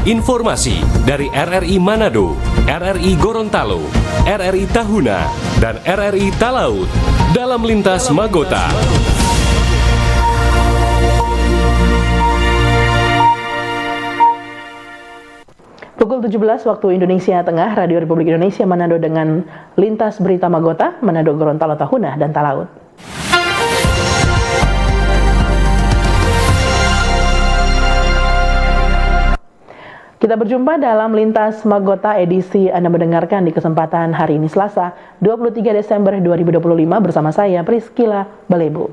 Informasi dari RRI Manado, RRI Gorontalo, RRI Tahuna, dan RRI Talaut dalam Lintas Magota. Pukul 17 waktu Indonesia Tengah, Radio Republik Indonesia Manado dengan Lintas Berita Magota, Manado, Gorontalo, Tahuna, dan Talaut. Kita berjumpa dalam Lintas Magota edisi Anda mendengarkan di kesempatan hari ini Selasa 23 Desember 2025 bersama saya Priscila Balebu.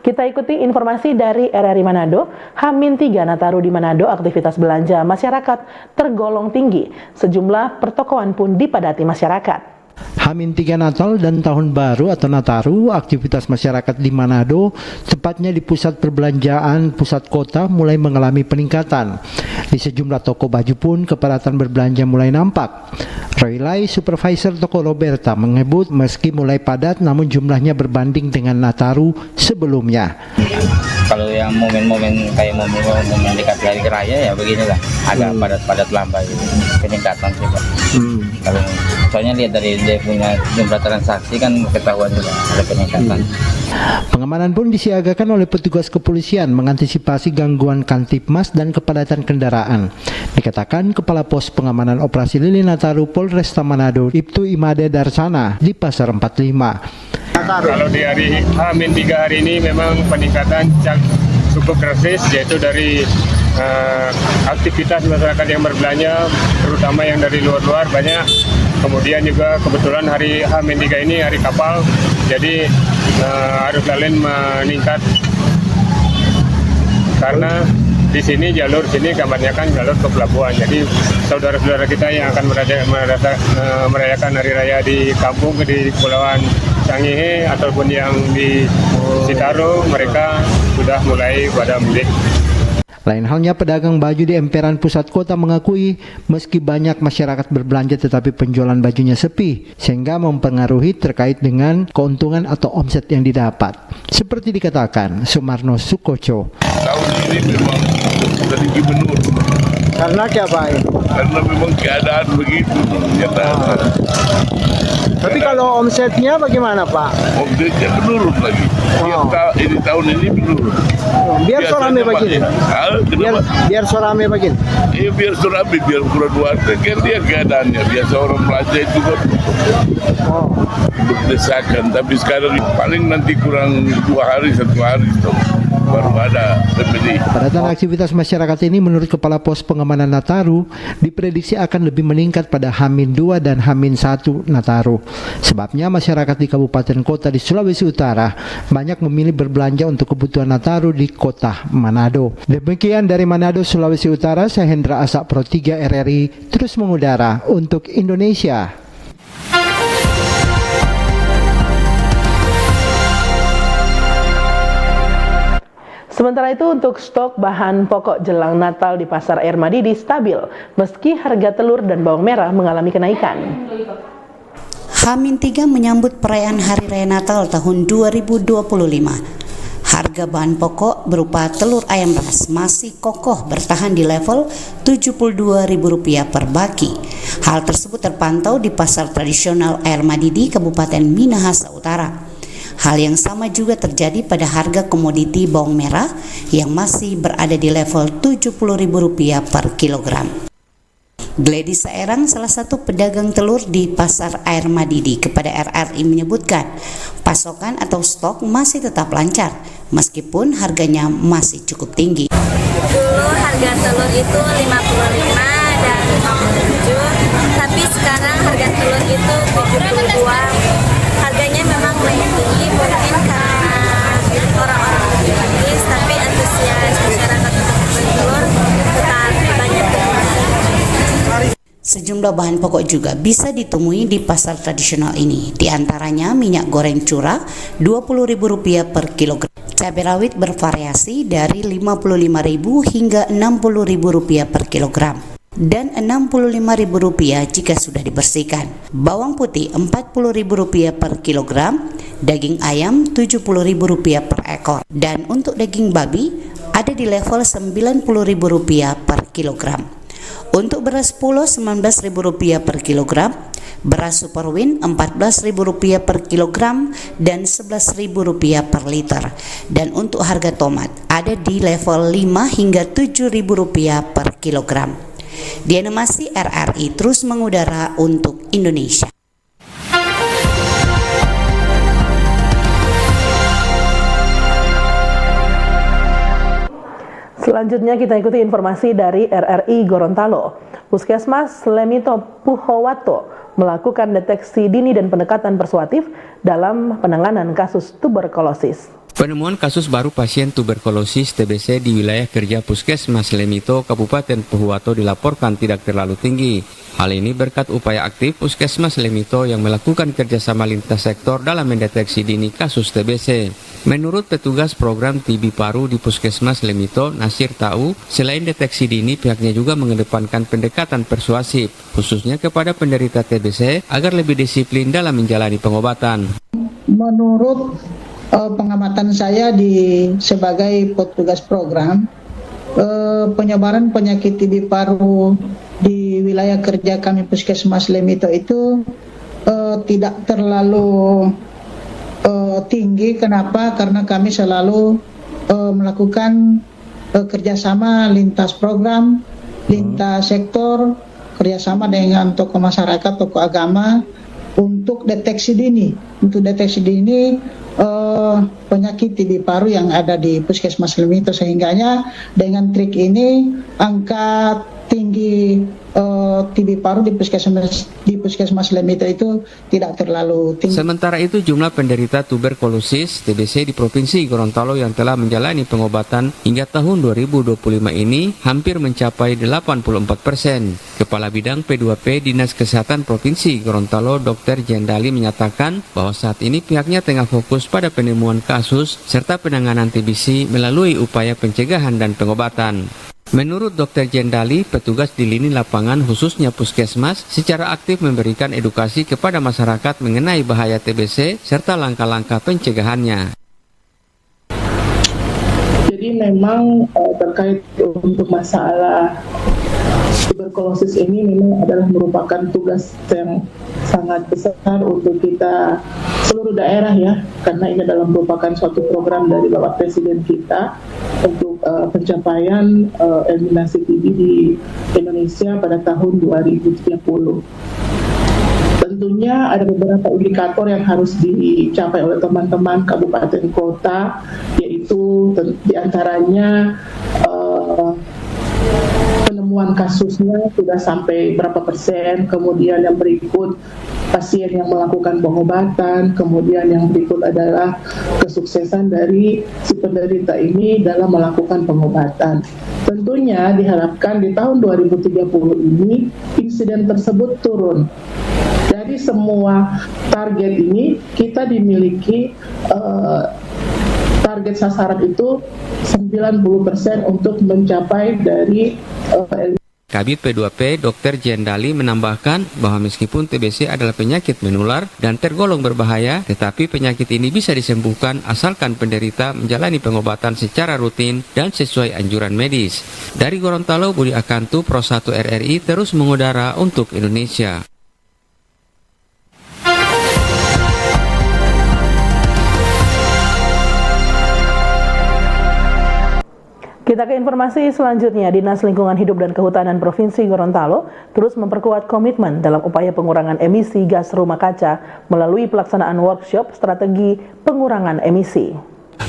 Kita ikuti informasi dari RRI Manado. H-3 Nataru di Manado, aktivitas belanja masyarakat tergolong tinggi. Sejumlah pertokoan pun dipadati masyarakat. H-3 Natal dan Tahun Baru atau Nataru, aktivitas masyarakat di Manado, tepatnya di pusat perbelanjaan pusat kota mulai mengalami peningkatan. Di sejumlah toko baju pun kepadatan berbelanja mulai nampak. Roy Lai, supervisor toko Roberta, menyebut meski mulai padat namun jumlahnya berbanding dengan Nataru sebelumnya. Kalau yang momen-momen kayak momen dekat hari raya ya beginilah, agak padat-padat lambai gitu. Peningkatan sih Pak. Kalau soalnya lihat dari dia punya jumlah transaksi kan ketahuan juga ada peningkatan. Pengamanan pun disiagakan oleh petugas kepolisian mengantisipasi gangguan Kantipmas dan kepadatan kendaraan. Dikatakan Kepala Pos Pengamanan Operasi Lilin Nataru Polresta Manado, Ibtu Imade Darsana di Pasar 45. Kalau di hari H-3 hari ini memang peningkatan cukup drastis, yaitu dari aktivitas masyarakat yang berbelanja, terutama yang dari luar-luar banyak. Kemudian juga kebetulan hari H-3 ini hari kapal, jadi arus lalu lintas meningkat karena di sini jalur sini kabarnya kan jalur ke pelabuhan. Jadi saudara-saudara kita yang akan merayakan hari raya di kampung di Kepulauan Sangihe ataupun yang di Citarum, mereka sudah mulai pada mudik. Lain halnya pedagang baju di emperan pusat kota mengakui meski banyak masyarakat berbelanja tetapi penjualan bajunya sepi sehingga mempengaruhi terkait dengan keuntungan atau omset yang didapat. Seperti dikatakan Sumarno Sukoco. Tahun ini memang sudah tinggi menurun. Karena apa? Karena memang keadaan begitu. Tapi kalau omsetnya bagaimana Pak? Omsetnya menurun lagi. Ini tahun ini menurun. Biar so rame begini. Biar so rame begini. Iya biar so rame, biar kurang warga. Kan dia keadaannya. Biasa orang belanja itu kan berdesakan. Tapi sekarang paling nanti kurang 2 hari, 1 hari baru ada pembeli. Padatan aktivitas masyarakat ini menurut Kepala Pos Pengamanan Nataru diprediksi akan lebih meningkat pada H-2 dan H-1 Nataru. Sebabnya masyarakat di kabupaten kota di Sulawesi Utara banyak memilih berbelanja untuk kebutuhan Nataru di kota Manado. Demikian dari Manado, Sulawesi Utara, saya Hendra Asak Pro 3 RRI terus mengudara untuk Indonesia. Sementara itu untuk stok bahan pokok jelang Natal di Pasar Air Madidi stabil meski harga telur dan bawang merah mengalami kenaikan. H-3 menyambut perayaan Hari Raya Natal tahun 2025. Harga bahan pokok berupa telur ayam ras masih kokoh bertahan di level Rp72.000 per baki. Hal tersebut terpantau di pasar tradisional Air Madidi, Kabupaten Minahasa Utara. Hal yang sama juga terjadi pada harga komoditi bawang merah yang masih berada di level Rp70.000 per kilogram. Gladys Saerang, salah satu pedagang telur di Pasar Air Madidi, kepada RRI menyebutkan pasokan atau stok masih tetap lancar meskipun harganya masih cukup tinggi. Dulu harga telur itu 55 dan 57, tapi sekarang harga telur itu 72. Harganya memang lebih tinggi mungkin karena orang-orang lebih habis, tapi antusias masyarakat untuk membeli telur tetap banyak. Sejumlah bahan pokok juga bisa ditemui di pasar tradisional ini, di antaranya minyak goreng curah Rp20.000 per kilogram. Cabai rawit bervariasi dari Rp55.000 hingga Rp60.000 per kilogram dan Rp65.000 jika sudah dibersihkan. Bawang putih Rp40.000 per kilogram, daging ayam Rp70.000 per ekor, dan untuk daging babi ada di level Rp90.000 per kilogram. Untuk beras Pulo Rp19.000 per kilogram, beras Superwin Rp14.000 per kilogram dan Rp11.000 per liter. Dan untuk harga tomat ada di level Rp5 hingga Rp7.000 per kilogram. Diana Masih, RRI terus mengudara untuk Indonesia. Selanjutnya kita ikuti informasi dari RRI Gorontalo. Puskesmas Lemito Puhowato melakukan deteksi dini dan pendekatan persuasif dalam penanganan kasus tuberkulosis. Penemuan kasus baru pasien tuberkulosis TBC di wilayah kerja Puskesmas Lemito, Kabupaten Puhuwato dilaporkan tidak terlalu tinggi. Hal ini berkat upaya aktif Puskesmas Lemito yang melakukan kerjasama lintas sektor dalam mendeteksi dini kasus TBC. Menurut petugas program TB Paru di Puskesmas Lemito, Nasir tahu, selain deteksi dini, pihaknya juga mengedepankan pendekatan persuasif, khususnya kepada penderita TBC agar lebih disiplin dalam menjalani pengobatan. Menurut pengamatan saya sebagai petugas program, penyebaran penyakit TB paru di wilayah kerja kami Puskesmas Lemito itu tidak terlalu tinggi. Kenapa? Karena kami selalu melakukan kerjasama lintas program, lintas sektor, kerjasama dengan tokoh masyarakat, tokoh agama untuk deteksi dini. Untuk deteksi dini penyakit TB paru yang ada di Puskesmas Lemito, sehingganya dengan trik ini angka tinggi TB paru di Puskesmas Lemito itu tidak terlalu tinggi. Sementara itu jumlah penderita tuberkulosis TBC di Provinsi Gorontalo yang telah menjalani pengobatan hingga tahun 2025 ini hampir mencapai 84%. Kepala Bidang P2P Dinas Kesehatan Provinsi Gorontalo Dr. Jendali menyatakan bahwa saat ini pihaknya tengah fokus pada penemuan kasus serta penanganan TBC melalui upaya pencegahan dan pengobatan. Menurut Dr. Jendali, petugas di lini lapangan khususnya Puskesmas secara aktif memberikan edukasi kepada masyarakat mengenai bahaya TBC serta langkah-langkah pencegahannya. Jadi memang terkait untuk masalah tuberkulosis ini memang adalah merupakan tugas yang sangat besar untuk kita seluruh daerah ya, karena ini adalah merupakan suatu program dari Bapak Presiden kita untuk pencapaian eliminasi TB di Indonesia pada tahun 2030. Tentunya ada beberapa indikator yang harus dicapai oleh teman-teman kabupaten kota, yaitu diantaranya penemuan kasusnya sudah sampai berapa persen, kemudian yang berikut pasien yang melakukan pengobatan, kemudian yang berikut adalah kesuksesan dari si penderita ini dalam melakukan pengobatan. Tentunya diharapkan di tahun 2030 ini insiden tersebut turun. Dari semua target ini kita dimiliki target sasaran itu 90% untuk mencapai dari Kabid P2P Dr. Jendali menambahkan bahwa meskipun TBC adalah penyakit menular dan tergolong berbahaya, tetapi penyakit ini bisa disembuhkan asalkan penderita menjalani pengobatan secara rutin dan sesuai anjuran medis. Dari Gorontalo, Budi Akantu, Pro 1 RRI terus mengudara untuk Indonesia. Kita ke informasi selanjutnya. Dinas Lingkungan Hidup dan Kehutanan Provinsi Gorontalo terus memperkuat komitmen dalam upaya pengurangan emisi gas rumah kaca melalui pelaksanaan workshop strategi pengurangan emisi.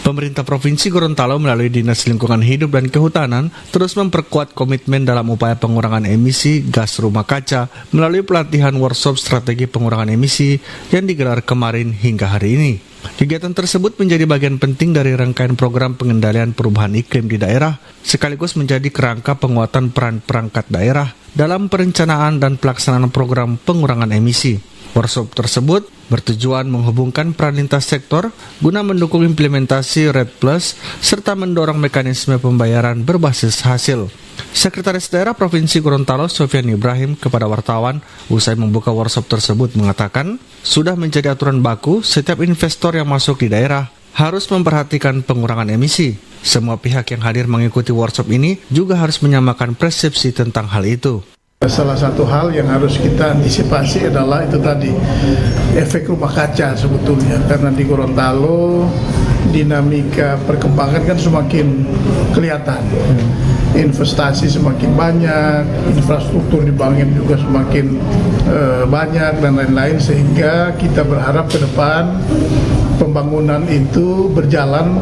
Pemerintah Provinsi Gorontalo melalui Dinas Lingkungan Hidup dan Kehutanan terus memperkuat komitmen dalam upaya pengurangan emisi gas rumah kaca melalui pelatihan workshop strategi pengurangan emisi yang digelar kemarin hingga hari ini. Kegiatan tersebut menjadi bagian penting dari rangkaian program pengendalian perubahan iklim di daerah, sekaligus menjadi kerangka penguatan peran perangkat daerah dalam perencanaan dan pelaksanaan program pengurangan emisi. Workshop tersebut bertujuan menghubungkan peran lintas sektor guna mendukung implementasi RED Plus serta mendorong mekanisme pembayaran berbasis hasil. Sekretaris Daerah Provinsi Gorontalo Sofyan Ibrahim kepada wartawan usai membuka workshop tersebut mengatakan sudah menjadi aturan baku setiap investor yang masuk di daerah harus memperhatikan pengurangan emisi. Semua pihak yang hadir mengikuti workshop ini juga harus menyamakan persepsi tentang hal itu. Salah satu hal yang harus kita antisipasi adalah itu tadi, efek rumah kaca sebetulnya, karena di Gorontalo dinamika perkembangan kan semakin kelihatan. Investasi semakin banyak, infrastruktur dibangun juga semakin banyak dan lain-lain, sehingga kita berharap ke depan pembangunan itu berjalan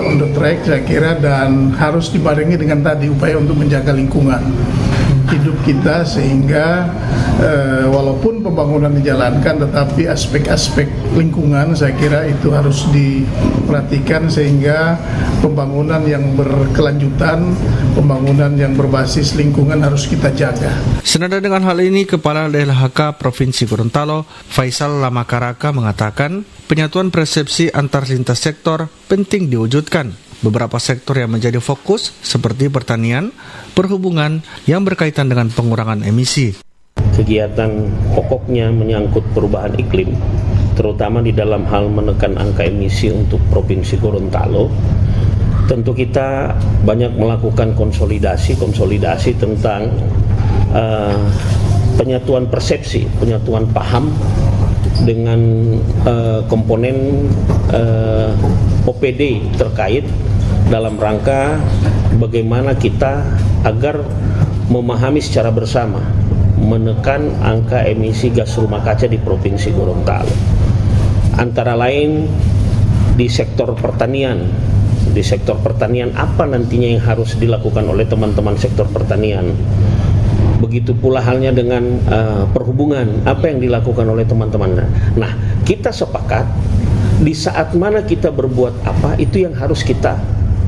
on the track saya kira, dan harus dibarengi dengan tadi upaya untuk menjaga lingkungan hidup kita, sehingga walaupun pembangunan dijalankan tetapi aspek-aspek lingkungan saya kira itu harus diperhatikan, sehingga pembangunan yang berkelanjutan, pembangunan yang berbasis lingkungan harus kita jaga. Senada dengan hal ini, Kepala DLHK Provinsi Gorontalo, Faisal Lamakaraka mengatakan penyatuan persepsi antar lintas sektor penting diwujudkan. Beberapa sektor yang menjadi fokus seperti pertanian, perhubungan yang berkaitan dengan pengurangan emisi. Kegiatan pokoknya menyangkut perubahan iklim, terutama di dalam hal menekan angka emisi untuk Provinsi Gorontalo. Tentu kita banyak melakukan konsolidasi tentang penyatuan persepsi, penyatuan paham dengan komponen OPD terkait dalam rangka bagaimana kita agar memahami secara bersama menekan angka emisi gas rumah kaca di Provinsi Gorontalo. Antara lain di sektor pertanian. Di sektor pertanian apa nantinya yang harus dilakukan oleh teman-teman sektor pertanian. Begitu pula halnya dengan perhubungan, apa yang dilakukan oleh teman-teman. Nah, kita sepakat di saat mana kita berbuat apa itu yang harus kita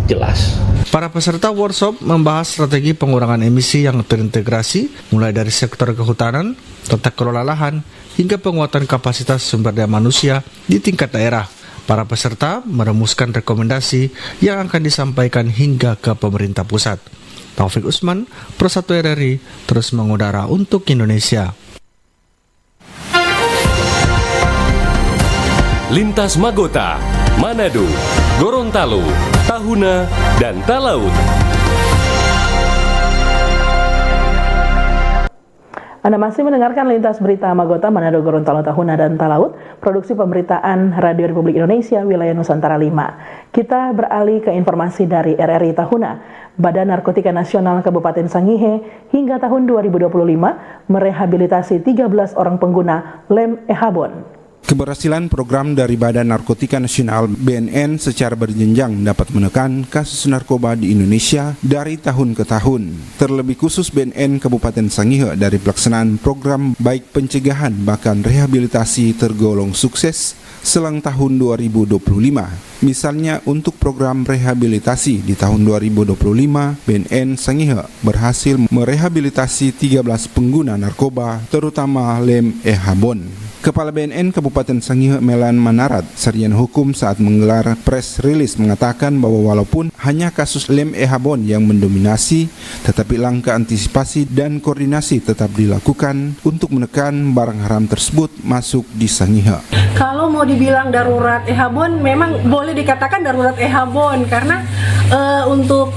jelas. Para peserta workshop membahas strategi pengurangan emisi yang terintegrasi, mulai dari sektor kehutanan, tata kelola lahan, hingga penguatan kapasitas sumber daya manusia di tingkat daerah. Para peserta merumuskan rekomendasi yang akan disampaikan hingga ke pemerintah pusat. Taufik Usman, Pro 1 RRI, terus mengudara untuk Indonesia. Lintas Magota, Manado, Gorontalo, Tahuna, dan Talaut. Anda masih mendengarkan Lintas Berita Magota, Manado, Gorontalo, Tahuna, dan Talaut, produksi pemberitaan Radio Republik Indonesia, wilayah Nusantara 5. Kita beralih ke informasi dari RRI Tahuna. Badan Narkotika Nasional Kabupaten Sangihe hingga tahun 2025 merehabilitasi 13 orang pengguna lem ehabon. Keberhasilan program dari Badan Narkotika Nasional BNN secara berjenjang dapat menekan kasus narkoba di Indonesia dari tahun ke tahun. Terlebih khusus BNN Kabupaten Sangihe dari pelaksanaan program baik pencegahan bahkan rehabilitasi tergolong sukses selang tahun 2025. Misalnya untuk program rehabilitasi di tahun 2025, BNN Sangihe berhasil merehabilitasi 13 pengguna narkoba terutama lem ehabon. Kepala BNN Kabupaten Sangihe Melan Manarat, Sarjana Hukum saat menggelar press release mengatakan bahwa walaupun hanya kasus lem ehabon yang mendominasi, tetapi langkah antisipasi dan koordinasi tetap dilakukan untuk menekan barang haram tersebut masuk di Sangihe. Kalau mau dibilang darurat ehabon, memang boleh dikatakan darurat ehabon karena untuk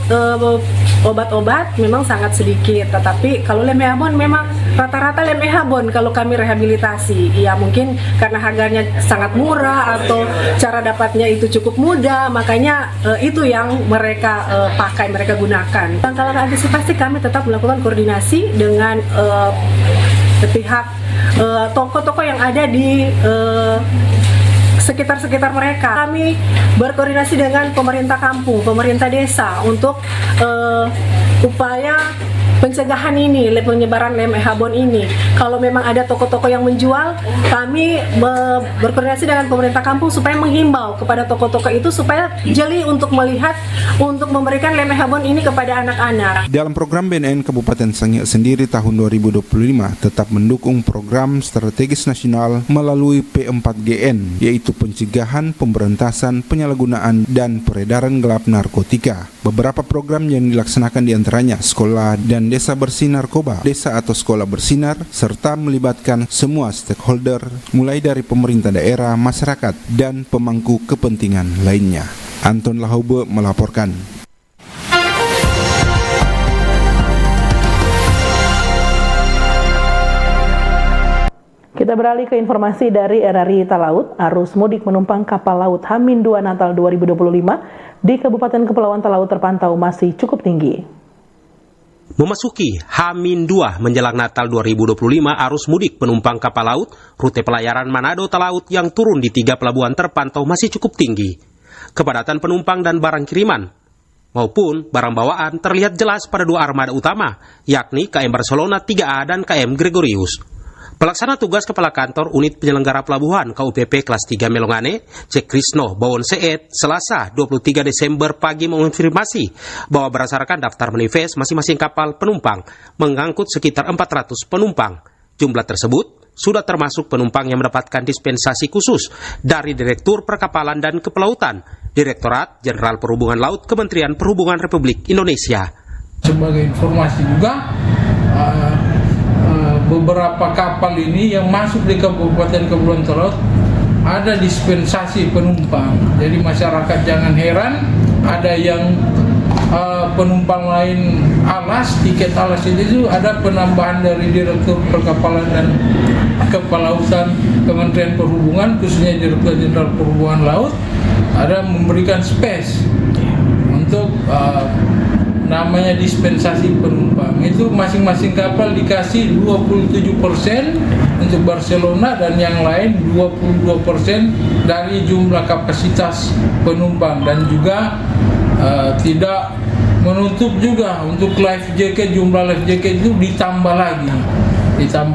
obat-obat memang sangat sedikit, tetapi kalau lem ehabon memang rata-rata lem ehabon kalau kami rehabilitasi. Ya mungkin karena harganya sangat murah atau cara dapatnya itu cukup mudah, makanya itu yang mereka pakai, mereka gunakan. Langkah antisipasi kami tetap melakukan koordinasi dengan pihak toko-toko yang ada di sekitar mereka. Kami berkoordinasi dengan pemerintah kampung, pemerintah desa untuk upaya pencegahan ini, penyebaran lem ehabon ini. Kalau memang ada toko-toko yang menjual, kami berkoordinasi dengan pemerintah kampung supaya menghimbau kepada toko-toko itu supaya jeli untuk melihat, untuk memberikan lem ehabon ini kepada anak-anak. Dalam program BNN Kabupaten Sangihe sendiri tahun 2025 tetap mendukung program strategis nasional melalui P4GN, yaitu pencegahan, pemberantasan, penyalahgunaan, dan peredaran gelap narkotika. Beberapa program yang dilaksanakan diantaranya sekolah dan desa bersih narkoba, desa atau sekolah bersinar, serta melibatkan semua stakeholder, mulai dari pemerintah daerah, masyarakat, dan pemangku kepentingan lainnya. Anton Lahaube melaporkan. Kita beralih ke informasi dari RRI Talaut. Arus mudik menumpang kapal laut H-2 Natal 2025 di Kabupaten Kepulauan Talaut terpantau masih cukup tinggi. Memasuki H-2 menjelang Natal 2025, arus mudik penumpang kapal laut rute pelayaran Manado Talaut yang turun di 3 pelabuhan terpantau masih cukup tinggi. Kepadatan penumpang dan barang kiriman maupun barang bawaan terlihat jelas pada 2 armada utama, yakni KM Barcelona 3A dan KM Gregorius. Pelaksana tugas Kepala Kantor Unit Penyelenggara Pelabuhan KUPP Kelas 3 Melongane, Cek Krisno Bawon Seet, Selasa 23 Desember pagi mengonfirmasi bahwa berdasarkan daftar manifest masing-masing kapal penumpang mengangkut sekitar 400 penumpang. Jumlah tersebut sudah termasuk penumpang yang mendapatkan dispensasi khusus dari Direktur Perkapalan dan Kepelautan, Direktorat Jenderal Perhubungan Laut Kementerian Perhubungan Republik Indonesia. Sebagai informasi juga, beberapa kapal ini yang masuk di Kabupaten Kepulauan Talaut ada dispensasi penumpang. Jadi masyarakat jangan heran, ada yang penumpang lain alas, tiket alas itu ada penambahan dari Direktur Perkapalan dan Kepelautan Kementerian Perhubungan, khususnya Direktur Jenderal Perhubungan Laut, ada memberikan space untuk namanya dispensasi penumpang. Itu masing-masing kapal dikasih 27% untuk Barcelona dan yang lain 22% dari jumlah kapasitas penumpang, dan juga tidak menutup juga untuk life jacket, jumlah life jacket itu ditambah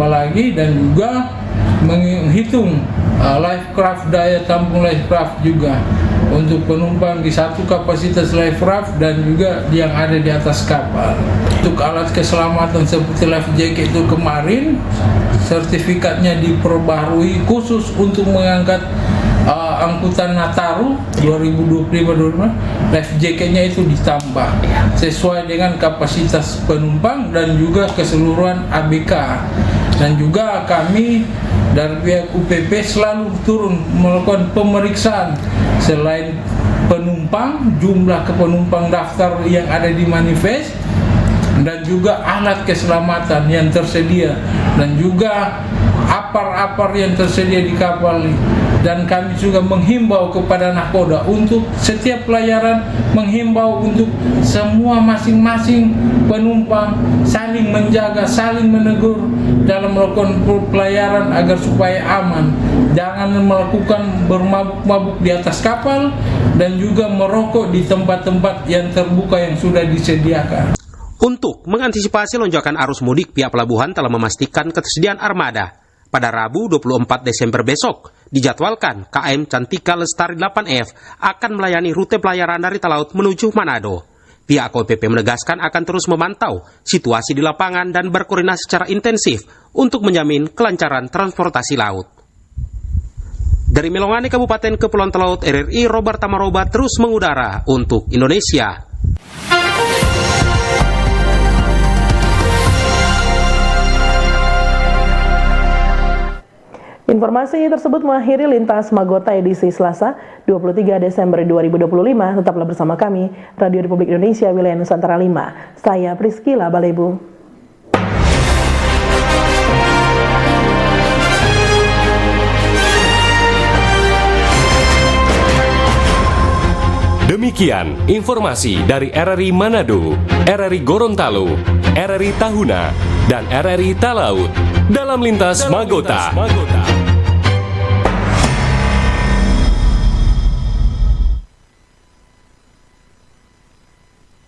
lagi dan juga menghitung life craft, daya tampung life craft juga untuk penumpang di satu kapasitas life raft dan juga yang ada di atas kapal. Untuk alat keselamatan seperti life jacket itu kemarin sertifikatnya diperbarui khusus untuk mengangkat angkutan Nataru 2025, life jacketnya itu ditambah sesuai dengan kapasitas penumpang dan juga keseluruhan ABK. Dan juga kami dari pihak UPP selalu turun melakukan pemeriksaan selain penumpang, jumlah penumpang daftar yang ada di manifest, dan juga alat keselamatan yang tersedia, dan juga apar-apar yang tersedia di kapal ini. Dan kami juga menghimbau kepada Nakoda untuk setiap pelayaran, menghimbau untuk semua masing-masing penumpang saling menjaga, saling menegur dalam melakukan pelayaran agar supaya aman. Jangan melakukan bermabuk-mabuk di atas kapal dan juga merokok di tempat-tempat yang terbuka yang sudah disediakan. Untuk mengantisipasi lonjakan arus mudik, pihak pelabuhan telah memastikan ketersediaan armada. Pada Rabu 24 Desember besok, dijadwalkan KM Cantika Lestari 8F akan melayani rute pelayaran dari Talaut menuju Manado. Pihak KUPP menegaskan akan terus memantau situasi di lapangan dan berkoordinasi secara intensif untuk menjamin kelancaran transportasi laut. Dari Melongane, Kabupaten Kepulauan Talaut, RRI Robert Tamaroba terus mengudara untuk Indonesia. Informasi tersebut mengakhiri Lintas Magota edisi Selasa 23 Desember 2025. Tetaplah bersama kami, Radio Republik Indonesia Wilayah Nusantara 5. Saya Priscila Balebu. Demikian informasi dari RRI Manado, RRI Gorontalo, RRI Tahuna, dan RRI Talaut dalam Lintas Magota.